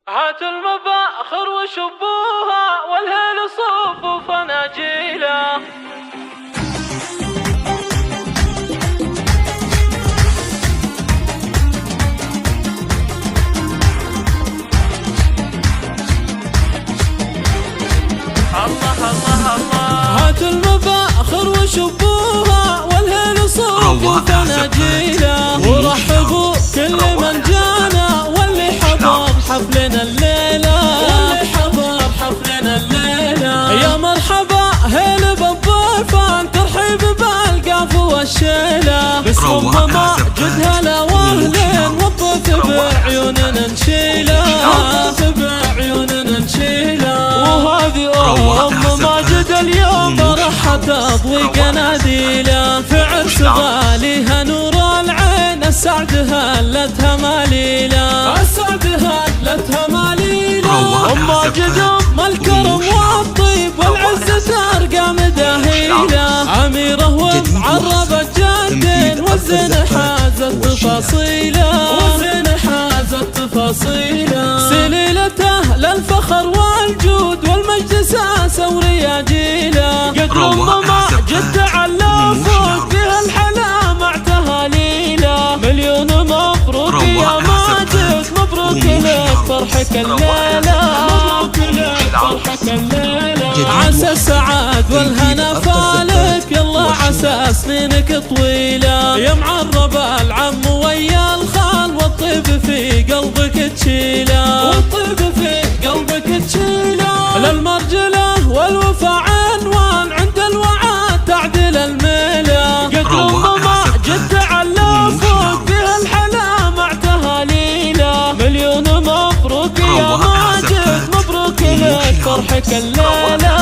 هات المباخر وشبوها والهيل صوف فناجيله. الله الله الله. هات المباخر وشبوها والهيل صوف فناجيله. ورحبوا كل من جانا واللي حضر حفلنا الليلة. يا مرحبا هيل بالضيفان ترحيب بالقاف والشيلة. باسم ما جد هلا واهلين والضيف بعيوننا نشيله. وهذه ماجد اليوم فرحة تضوي قناديله. في عرس غاليها نور العين السعد هلتها ماليله. ام ماجد ام الكرم والطيب والعز ترقى مداهيله. اميره ومعربة جدين والزين حازت تفاصيله. سليلته للفخر والجود والمجد ساسه ورياجيله. قد ما جد تعلى فوق فيها الحلا مع تهاليله. مليون مبروك يا ماجد مبروك لك فرحك الليله. عسى السعاد والهنا فالك يلا عسى سنينك طويله. يا معرب العم ويا الخال والطيب في قلبك تشيله. للمرجله والوفا عنوان عند الوعاد تعدل الميله. قدر ما جد على فوق فيها الحلا مع تهاليله. مليون مبروك يا ماجد مبروك لك فرحك الليله.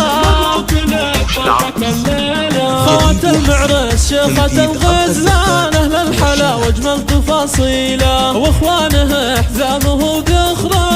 خوات المعرس شيخة الغزلان اهل الحلا واجمل تفاصيله. واخوانه احزامه وذخره